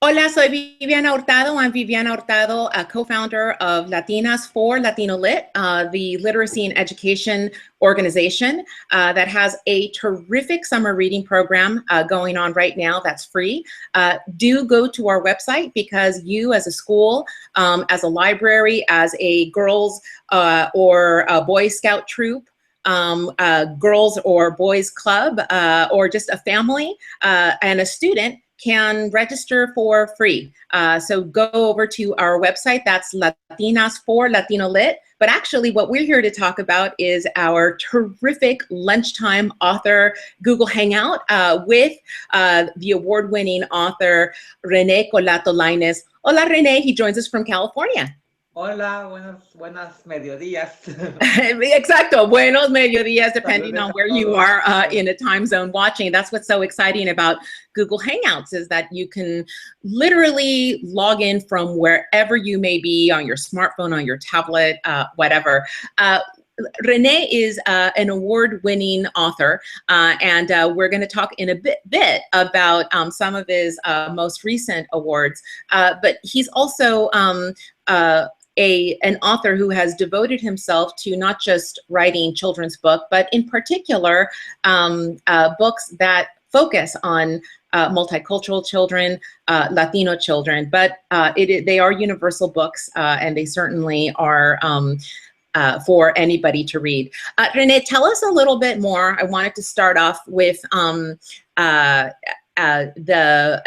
Hola, soy Viviana Hurtado. I'm Viviana Hurtado, a co-founder of Latinas for Latino Lit, the literacy and education organization that has a terrific summer reading program going on right now that's free. Do go to our website because you as a school, as a library, as a girls or a Boy Scout troop, girls or boys club, or just a family and a student can register for free. So go over to our website, that's Latinas for Latino Lit. But actually what we're here to talk about is our terrific Lunchtime Author Google Hangout with the award-winning author, René Colato Laínez. Hola, René, he joins us from California. Hola, buenas mediodías. Exacto, buenos mediodías, depending Saludos on a where you todos. are in a time zone watching. That's what's so exciting about Google Hangouts is that you can literally log in from wherever you may be on your smartphone, on your tablet, whatever. René is an award-winning author, and we're going to talk in a bit about some of his most recent awards. But he's also an author who has devoted himself to not just writing children's book, but in particular books that focus on multicultural children, Latino children, but they are universal books and they certainly are for anybody to read. René, tell us a little bit more. I wanted to start off with the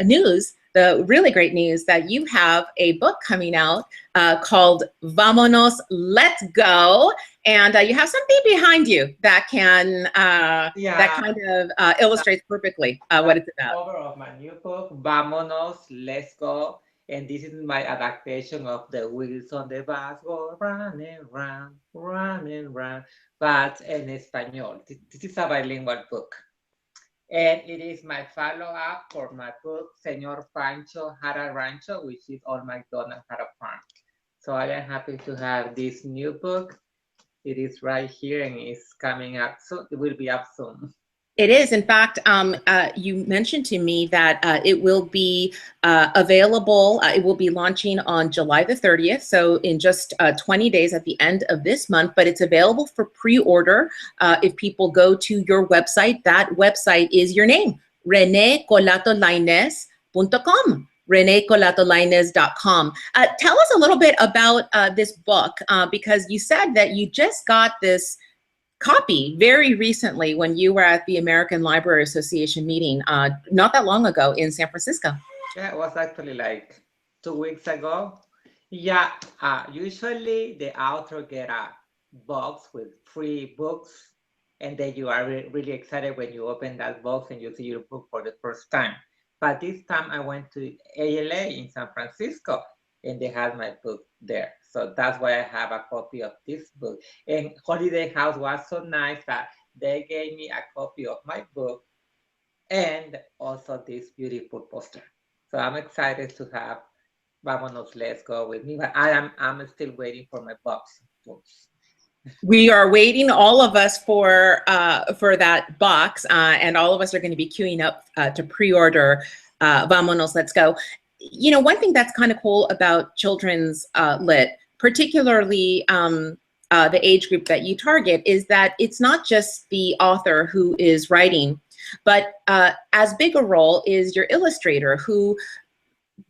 news, the really great news that you have a book coming out called Vámonos, Let's Go. And you have something behind you that can, that kind of illustrates perfectly what it's about. Cover of my new book, Vámonos, Let's Go. And this is my adaptation of The Wheels on the Bus Go round and round, round and round, but in Espanol. This is a bilingual book. And it is my follow-up for my book, Señor Pancho Had a Rancho, which is Old MacDonald Had a Farm. So I am happy to have this new book. It is right here and it's coming up soon. It will be up soon. It is. In fact, you mentioned to me that it will be available. It will be launching on July the 30th, so in just 20 days at the end of this month, but it's available for pre-order if people go to your website. That website is your name, renecolatolainez.com. renecolatolainez.com. Tell us a little bit about this book because you said that you just got this copy very recently when you were at the American Library Association meeting not that long ago in San Francisco. Yeah, it was actually like 2 weeks ago. Yeah, usually the author get a box with free books, and then you are really excited when you open that box and you see your book for the first time. But this time I went to ALA in San Francisco, and they had my book there. So that's why I have a copy of this book. And Holiday House was so nice that they gave me a copy of my book and also this beautiful poster. So I'm excited to have Vámonos, Let's Go with me, but I'm still waiting for my box of books. We are waiting, all of us, for that box, and all of us are going to be queuing up to pre-order Vámonos, Let's Go. You know, one thing that's kind of cool about children's lit, particularly the age group that you target, is that it's not just the author who is writing, but as big a role is your illustrator who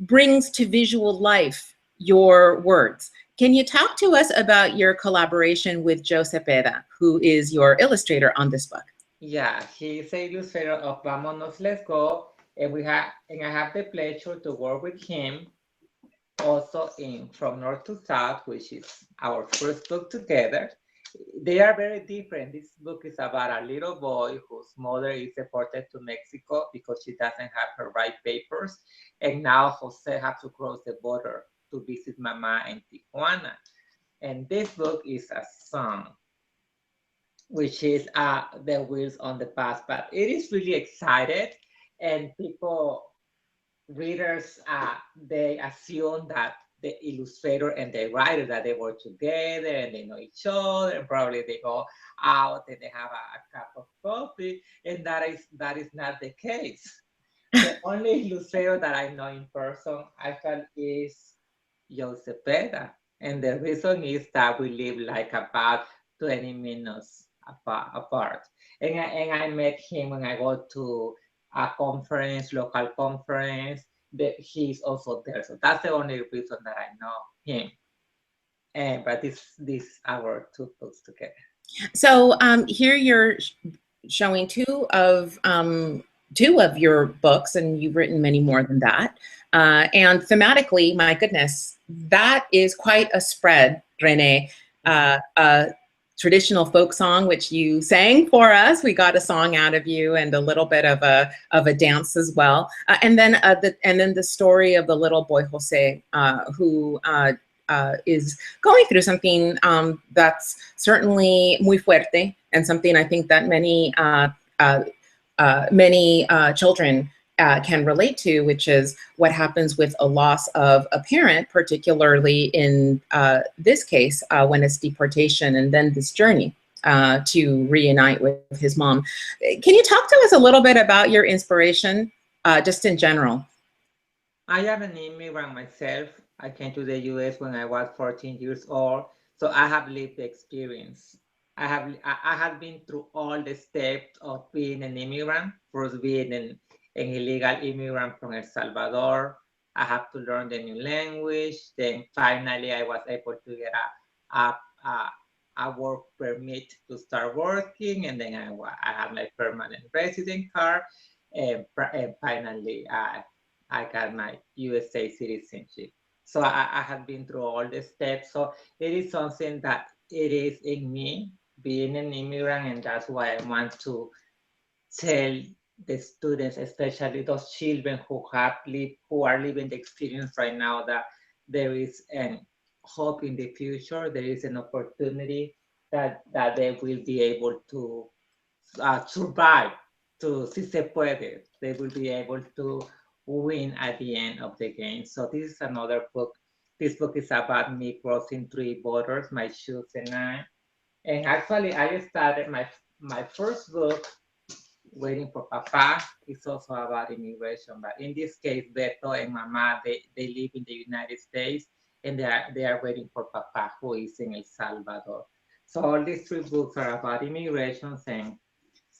brings to visual life your words. Can you talk to us about your collaboration with Joe Cepeda, who is your illustrator on this book? Yeah, he's the illustrator of Vámonos, Let's Go, and I have the pleasure to work with him also in From North to South, which is our first book together. They are very different. This book is about a little boy whose mother is deported to Mexico because she doesn't have her right papers. And now Jose has to cross the border to visit Mama in Tijuana. And this book is a song, which is The Wheels on the Bus. But it is really excited, and readers, they assume that the illustrator and the writer that they work together and they know each other, and probably they go out and they have a cup of coffee, and that is not the case. The only Lucero that I know in person, I felt, is Josepeda. And the reason is that we live like about 20 minutes apart. And I met him when I go to a conference, local conference, that he's also there. So that's the only reason that I know him. And but this our two books together. So here you're showing two of your books, and you've written many more than that. And thematically, my goodness, that is quite a spread, René. Traditional folk song, which you sang for us. We got a song out of you, and a little bit of a dance as well. And then the story of the little boy Jose, who is going through something that's certainly muy fuerte, and something I think that many children can relate to, which is what happens with a loss of a parent, particularly in this case, when it's deportation, and then this journey to reunite with his mom. Can you talk to us a little bit about your inspiration, just in general? I am an immigrant myself. I came to the US when I was 14 years old, so I have lived the experience. I have been through all the steps of being an immigrant. First, being an illegal immigrant from El Salvador. I have to learn the new language. Then finally, I was able to get a work permit to start working, and then I have my permanent resident card, and finally I got my USA citizenship. So I have been through all the steps. So it is something that it is in me, being an immigrant, and that's why I want to tell the students, especially those children who are living the experience right now, that there is an hope in the future. There is an opportunity that they will be able to survive, to si se puede. They will be able to win at the end of the game. So this is another book. This book is about me crossing 3 borders, my shoes and I. And actually, I started my first book, Waiting for Papa, is also about immigration. But in this case, Beto and Mama, they live in the United States, and they are waiting for Papa, who is in El Salvador. So all these 3 books are about immigration.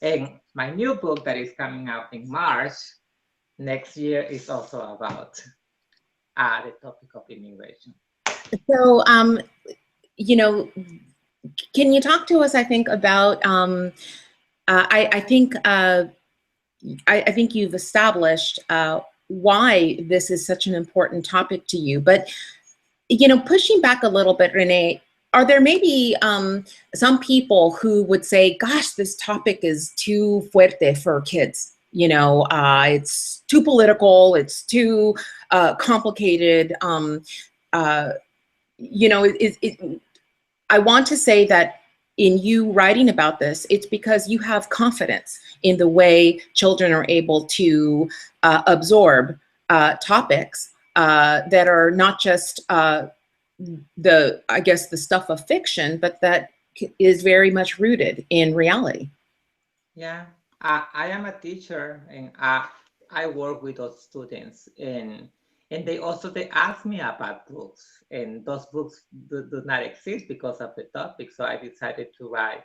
And my new book that is coming out in March next year is also about the topic of immigration. So, can you talk to us, I think, about, I think you've established why this is such an important topic to you, but, pushing back a little bit, René, are there maybe some people who would say, gosh, this topic is too fuerte for kids? It's too political, it's too complicated. I want to say that in you writing about this, it's because you have confidence in the way children are able to absorb topics that are not just the stuff of fiction, but that is very much rooted in reality. Yeah, I am a teacher, and I work with those students, and they ask me about books, and those books do not exist because of the topic. So I decided to write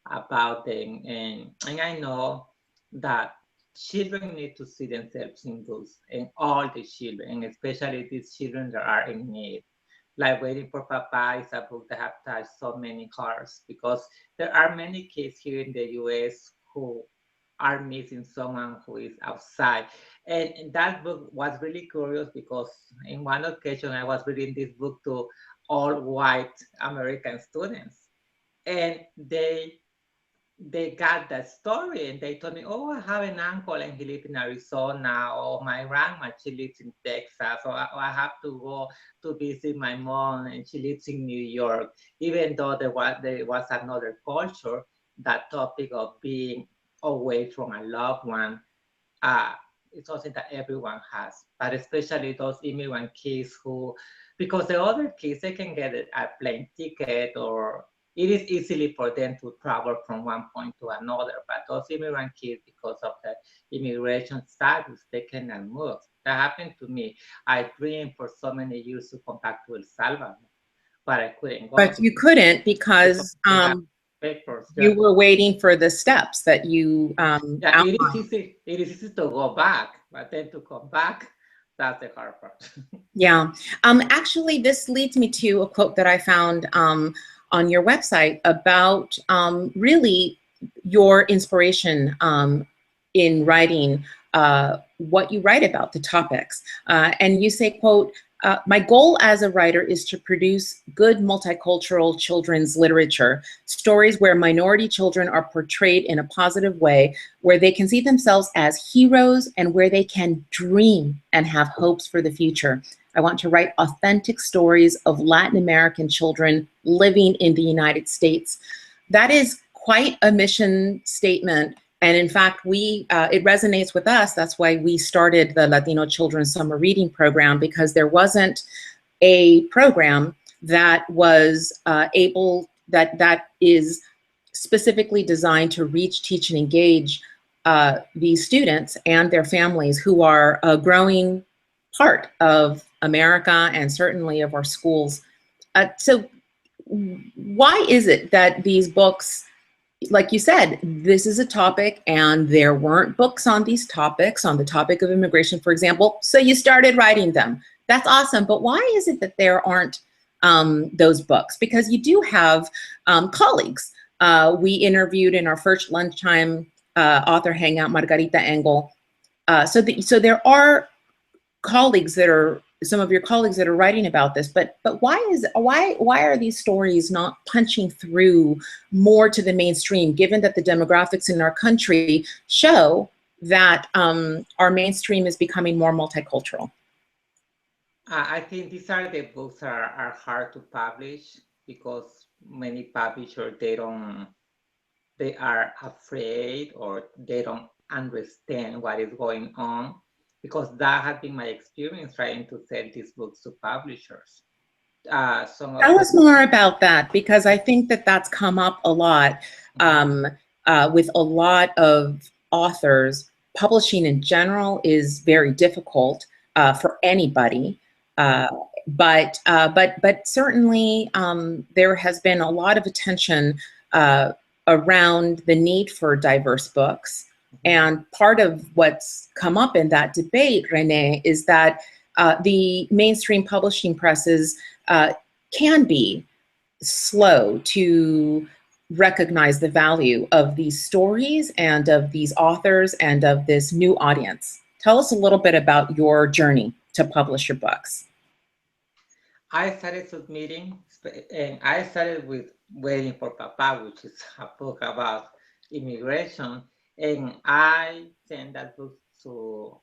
about them, and I know that children need to see themselves in books, and all the children, and especially these children that are in need. Like Waiting for Papa is a book that have touched so many hearts, because there are many kids here in the US who are missing someone who is outside. And that book was really curious, because in one occasion I was reading this book to all white American students, and they got that story, and they told me, oh, I have an uncle and he lives in Arizona, or my grandma, she lives in Texas, or I have to go to visit my mom and she lives in New York. Even though there was another culture, that topic of being away from a loved one, it's something that everyone has, but especially those immigrant kids who, because the other kids, they can get a plane ticket or it is easily for them to travel from one point to another. But those immigrant kids, because of the immigration status, they cannot move. That happened to me. I dreamed for so many years to come back to El Salvador, but I couldn't go. But you couldn't because papers, you were waiting for the steps that you yeah, it is easy to go back, but then to come back, that's the hard part. Yeah. Actually, this leads me to a quote that I found on your website about really your inspiration in writing what you write about, the topics. And you say, quote, my goal as a writer is to produce good multicultural children's literature, stories where minority children are portrayed in a positive way, where they can see themselves as heroes and where they can dream and have hopes for the future. I want to write authentic stories of Latin American children living in the United States. That is quite a mission statement. And in fact, it resonates with us. That's why we started the Latino Children's Summer Reading Program, because there wasn't a program that was that is specifically designed to reach, teach, and engage these students and their families who are a growing part of America and certainly of our schools. So why is it that these books, like you said, this is a topic and there weren't books on these topics, on the topic of immigration, for example, so you started writing them? That's awesome. But why is it that there aren't those books? Because you do have colleagues. We interviewed in our first Lunchtime Author Hangout, Margarita Engel. So there are colleagues that are, some of your colleagues that are writing about this, but why are these stories not punching through more to the mainstream, given that the demographics in our country show that our mainstream is becoming more multicultural? I think these are the books that are hard to publish because many publishers, they are afraid or they don't understand what is going on, because that has been my experience trying to sell these books to publishers. Tell us more about that, because I think that that's come up a lot with a lot of authors. Publishing in general is very difficult for anybody, but certainly there has been a lot of attention around the need for diverse books. And part of what's come up in that debate, René, is that the mainstream publishing presses can be slow to recognize the value of these stories and of these authors and of this new audience. Tell us a little bit about your journey to publish your books. I started submitting, and I started with Waiting for Papa, which is a book about immigration. And I sent that book to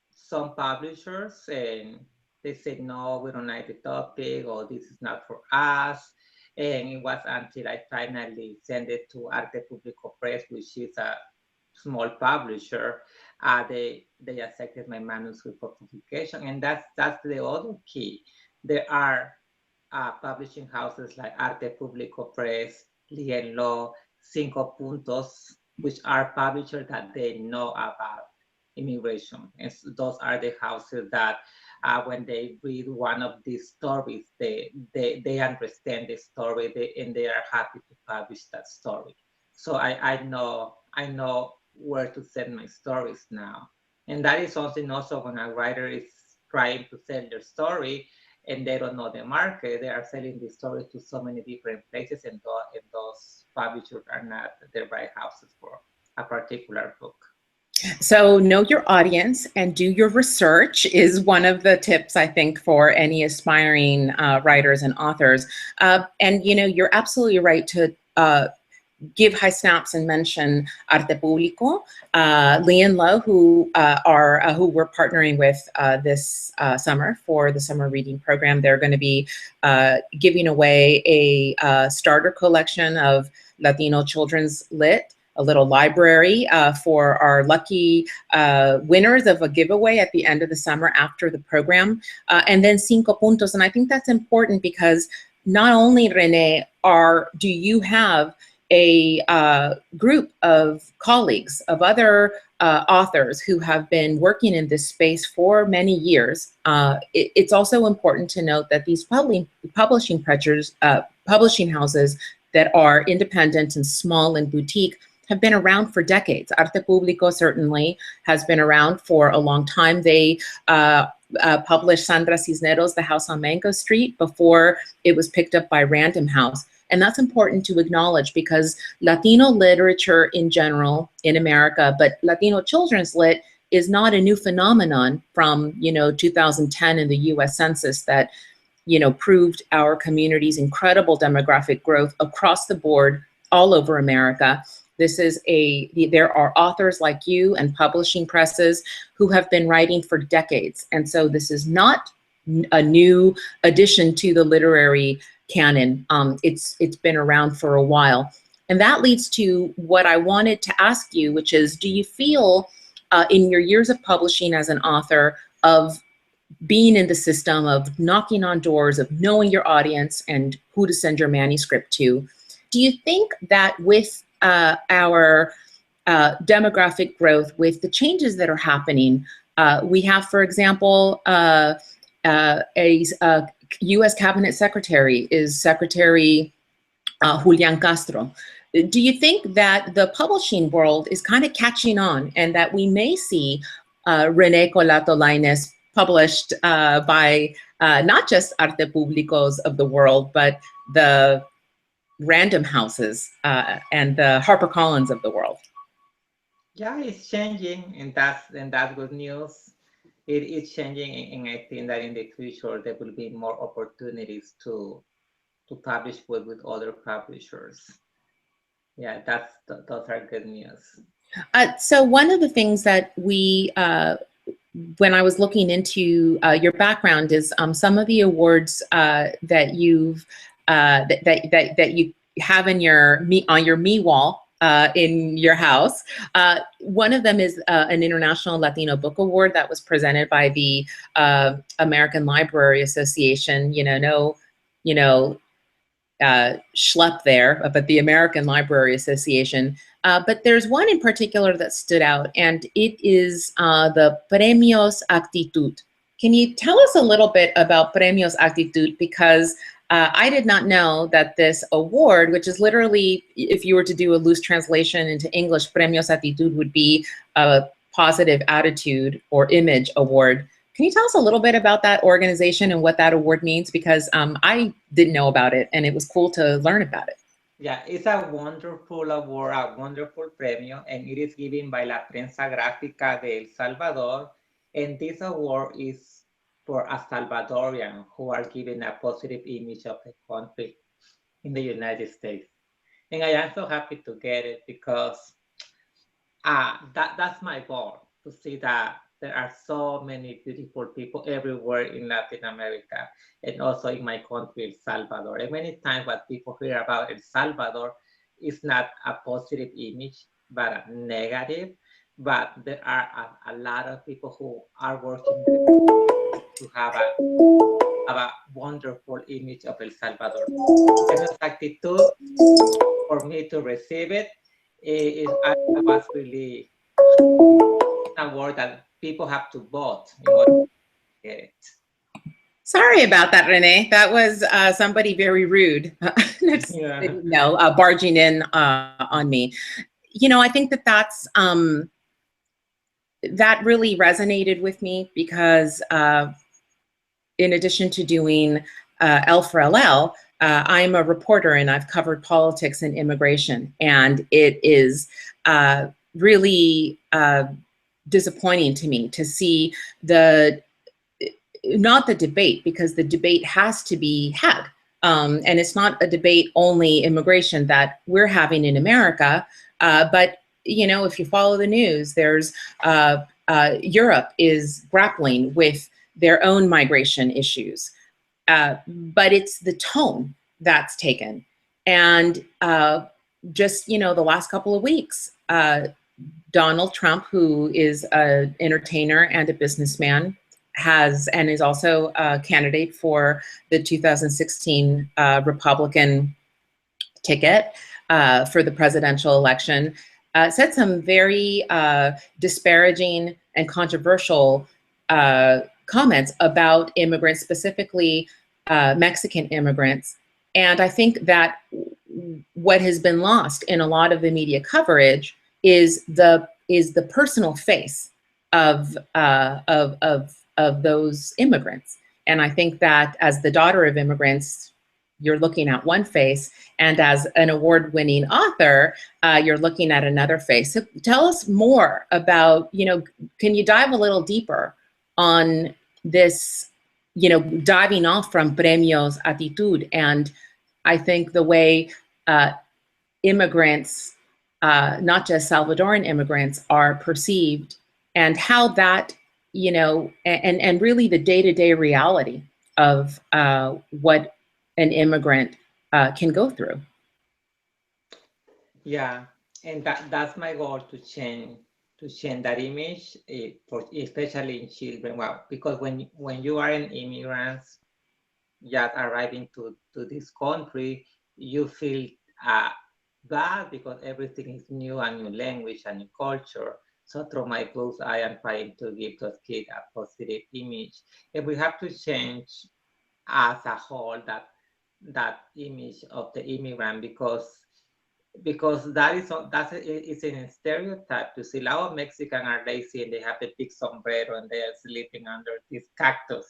some publishers, and they said, no, we don't like the topic, or this is not for us. And it was until I finally sent it to Arte Público Press, which is a small publisher. They accepted my manuscript for publication. And that's the other key. There are publishing houses like Arte Público Press, Lee & Law, Cinco Puntos, which are publishers that they know about immigration. And so those are the houses that when they read one of these stories, they understand the story and they are happy to publish that story. So I know where to send my stories now. And that is something also when a writer is trying to sell their story and they don't know the market, they are selling the story to so many different places, and those publishers are not the right houses for a particular book. So know your audience and do your research is one of the tips, I think, for any aspiring writers and authors. And you're absolutely right to give high snaps and mention Arte Público, Lee and Lowe, who we're partnering with this summer for the summer reading program. They're going to be giving away a starter collection of Latino Children's Lit, a little library for our lucky winners of a giveaway at the end of the summer after the program, and then Cinco Puntos. And I think that's important because not only, René, do you have a group of colleagues, of other authors who have been working in this space for many years. It's also important to note that these publishing houses that are independent and small and boutique have been around for decades. Arte Público certainly has been around for a long time. They published Sandra Cisneros' The House on Mango Street before it was picked up by Random House. And that's important to acknowledge because Latino literature in general in America, but Latino children's lit is not a new phenomenon from, 2010 in the US Census that, proved our community's incredible demographic growth across the board all over America. There are authors like you and publishing presses who have been writing for decades. And so this is not a new addition to the literary canon. It's been around for a while. And that leads to what I wanted to ask you, which is, do you feel in your years of publishing as an author, of being in the system, of knocking on doors, of knowing your audience and who to send your manuscript to, do you think that with our demographic growth, with the changes that are happening, we have, for example, a U.S. Cabinet Secretary is Secretary Julian Castro. Do you think that the publishing world is kind of catching on and that we may see René Colato Laínez published by not just Arte Públicos of the world, but the Random Houses and the HarperCollins of the world? Yeah, it's changing, and that's good news. It is changing, and I think that in the future there will be more opportunities to publish with other publishers. Yeah, those are good news. So one of the things that we, when I was looking into your background, is some of the awards that you've that you have in on your me wall. In your house. One of them is an International Latino Book Award that was presented by the American Library Association. Schlep there, but the American Library Association. But there's one in particular that stood out, and it is the Premios Actitud. Can you tell us a little bit about Premios Actitud? Because I did not know that this award, which is literally, if you were to do a loose translation into English, Premios Actitud would be a positive attitude or image award. Can you tell us a little bit about that organization and what that award means? Because I didn't know about it, and it was cool to learn about it. Yeah, it's a wonderful award, a wonderful premio, and it is given by La Prensa Gráfica de El Salvador. And this award is for a Salvadorian who are given a positive image of the country in the United States. And I am so happy to get it because that's my goal, to see that there are so many beautiful people everywhere in Latin America and also in my country, El Salvador. And many times what people hear about El Salvador is not a positive image, but a negative. But there are a lot of people who are working to have a wonderful image of El Salvador. Premios Actitud, for me to receive it, I was really an award that people have to vote in order to get it. Sorry about that, René. That was somebody very rude. Barging in on me. I think that's that really resonated with me because in addition to doing L for LL, I'm a reporter and I've covered politics and immigration. And it is really disappointing to me to see not the debate, because the debate has to be had. And it's not a debate only immigration that we're having in America, but if you follow the news, there's Europe is grappling with their own migration issues, but it's the tone that's taken. And just, the last couple of weeks, Donald Trump, who is an entertainer and a businessman, has and is also a candidate for the 2016 Republican ticket for the presidential election, said some very disparaging and controversial comments about immigrants, specifically Mexican immigrants. And I think that what has been lost in a lot of the media coverage is the personal face of those immigrants. And I think that as the daughter of immigrants, you're looking at one face, and as an award-winning author, you're looking at another face. So tell us more about, can you dive a little deeper on this, diving off from Premios Attitude, and I think the way immigrants, not just Salvadoran immigrants, are perceived, and how that, and really the day-to-day reality of what an immigrant can go through. Yeah, and that's my goal, to change that image, for especially in children. Well, because when you are an immigrant just arriving to this country, you feel bad because everything is new, a new language, a new culture. So through my books, I am trying to give those kids a positive image, and we have to change as a whole that image of the immigrant, because that's a stereotype. To see a lot of Mexicans are lazy and they have a big sombrero and they are sleeping under this cactus.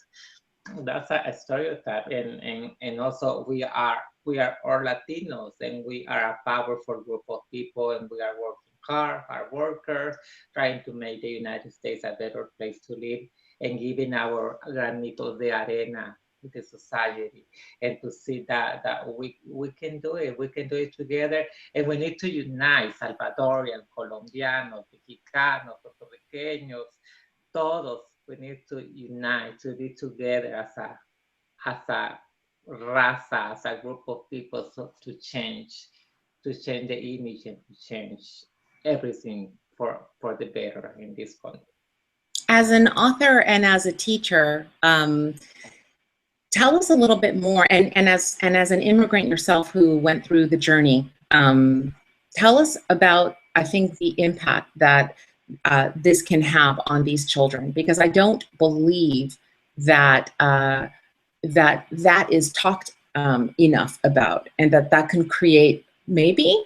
That's a stereotype, and also we are all Latinos, and we are a powerful group of people, and we are working hard workers, trying to make the United States a better place to live, and giving our granitos de arena to the society, and to see that we can do it. We can do it together, and we need to unite Salvadorians, Colombianos, Mexicanos, Puerto Ricanos, todos. We need to unite, to be together as a raza, as a group of people, so to change the image and to change everything for the better in this country. As an author and as a teacher, tell us a little bit more, and as an immigrant yourself who went through the journey, tell us about, I think, the impact that this can have on these children, because I don't believe that that is talked enough about, and that can create maybe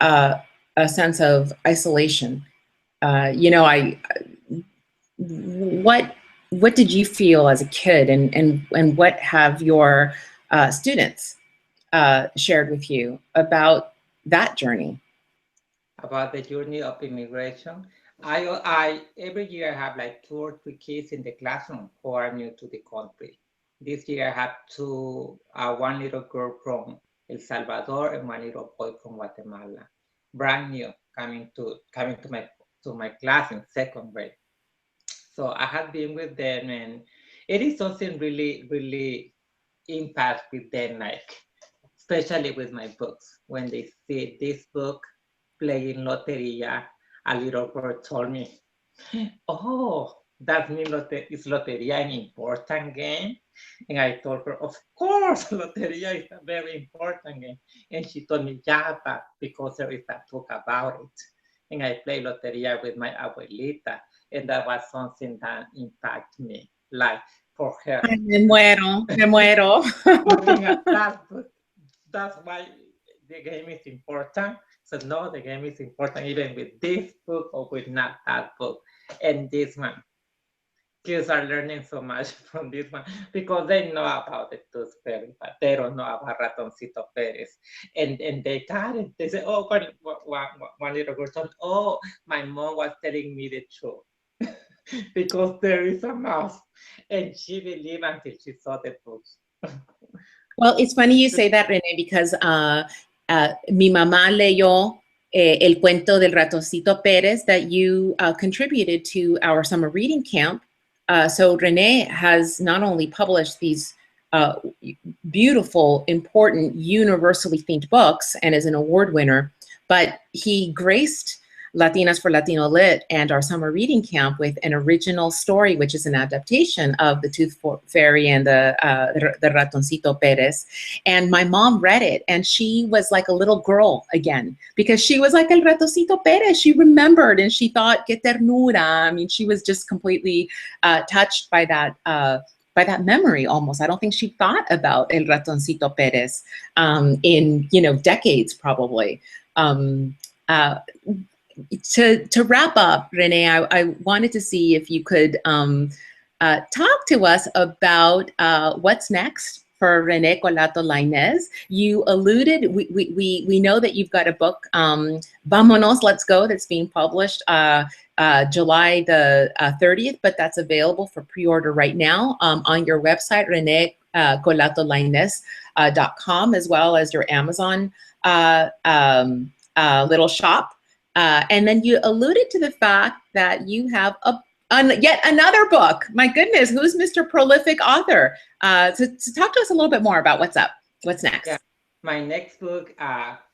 a sense of isolation. What did you feel as a kid, and what have your students shared with you about that journey? About the journey of immigration, I every year I have like 2 or 3 kids in the classroom who are new to the country. This year I have one little girl from El Salvador and one little boy from Guatemala, brand new, coming to my class in 2nd grade. So I have been with them, and it is something really, really impact with them, like especially with my books. When they see this book playing Loteria, a little girl told me, "Oh, that means is Loteria an important game?" And I told her, "Of course, Loteria is a very important game." And she told me, "Yeah, but because there is a book about it." And I play Loteria with my abuelita, and that was something that impacted me, like for her. Ay, me muero. Looking at that book, that's why the game is important. So no, the game is important even with this book or with not that book. And this one, kids are learning so much from this one because they know about the Tooth Fairy, but they don't know about Ratoncito Perez. And they got it. They say, "Oh, one little girl told, oh, my mom was telling me the truth." Because there is a mouse, and she believed until she saw the books. Well, it's funny you say that, René, because mi mamá leyó el cuento del Ratoncito Pérez that you contributed to our summer reading camp. So René has not only published these beautiful, important, universally themed books and is an award winner, but he graced Latinas for Latino Lit and our summer reading camp with an original story, which is an adaptation of The Tooth Fairy and the Ratoncito Perez. And my mom read it, and she was like a little girl again, because she was like El Ratoncito Perez. She remembered, and she thought, que ternura. I mean, she was just completely touched by that memory almost. I don't think she thought about El Ratoncito Perez in, decades probably. To wrap up, René, I wanted to see if you could talk to us about what's next for René Colato Laínez. You alluded, we know that you've got a book, Vámonos, Let's Go, that's being published July the 30th, but that's available for pre-order right now on your website, renecolatolainez.com, as well as your Amazon little shop. And then you alluded to the fact that you have yet another book. My goodness, who's Mr. Prolific Author? To talk to us a little bit more about what's next. Yeah. My next book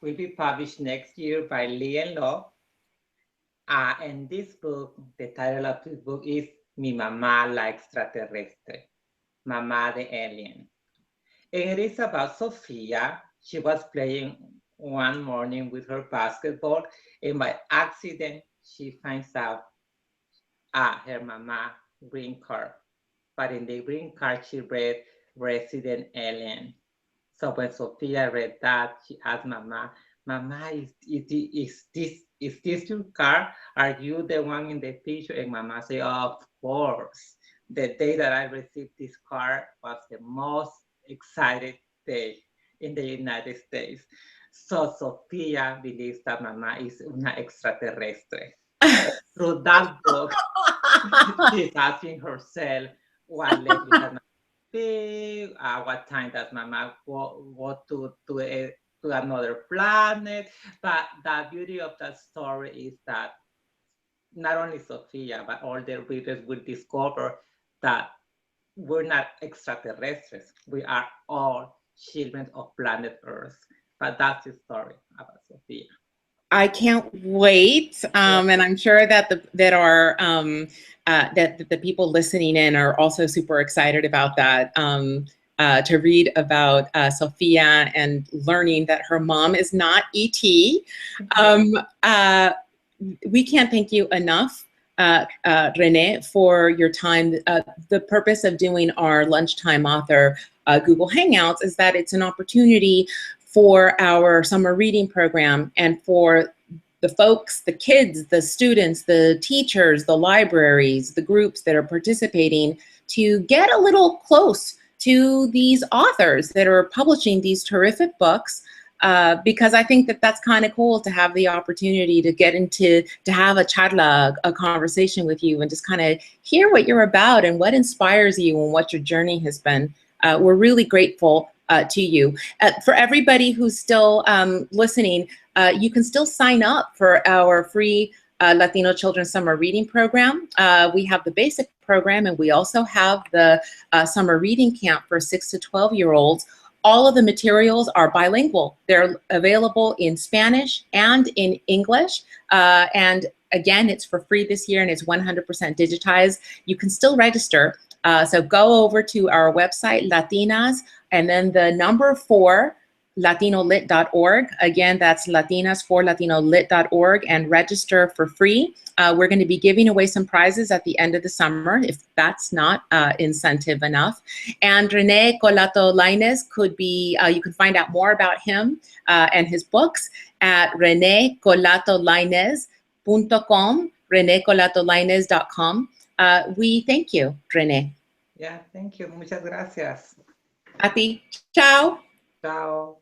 will be published next year by Lee & Law. And this book, the title of this book is Mi Mamá la Extraterrestre, Mamá de Alien. And it is about Sofia. She was playing one morning with her basketball, and by accident, she finds out her mama green card. But in the green card, she read Resident Alien. So when Sofia read that, she asked Mama, is this your car? Are you the one in the picture? And Mama said, of course. The day that I received this card was the most excited day in the United States. So Sofia believes that Mama is una extraterrestre. Through that book, she's asking herself, what level does Mama be? What time does Mama go to another planet? But the beauty of that story is that not only Sofia, but all the readers will discover that we're not extraterrestrials. We are all children of planet Earth. But that's the story about Sofia. I can't wait, and I'm sure that the people listening in are also super excited about that. To read about Sofia and learning that her mom is not E.T. We can't thank you enough, René, for your time. The purpose of doing our Lunchtime Author Google Hangouts is that it's an opportunity for our summer reading program and for the folks, the kids, the students, the teachers, the libraries, the groups that are participating to get a little close to these authors that are publishing these terrific books, because I think that that's kind of cool to have the opportunity to get to have a charla, a conversation with you, and just kind of hear what you're about and what inspires you and what your journey has been. We're really grateful to you. For everybody who's still listening, you can still sign up for our free Latino Children's Summer Reading Program. We have the basic program, and we also have the Summer Reading Camp for 6 to 12-year-olds. All of the materials are bilingual. They're available in Spanish and in English. And again, it's for free this year, and it's 100% digitized. You can still register. So go over to our website, Latinas, and then the number 4, latinolit.org. Again, that's latinas4latinolit.org, and register for free. We're going to be giving away some prizes at the end of the summer, if that's not incentive enough. And René Colato Laínez could be, you can find out more about him and his books at renecolatolainez.com, renecolatolainez.com. We thank you, René. Yeah, thank you. Muchas gracias. A ti. Ciao. Ciao.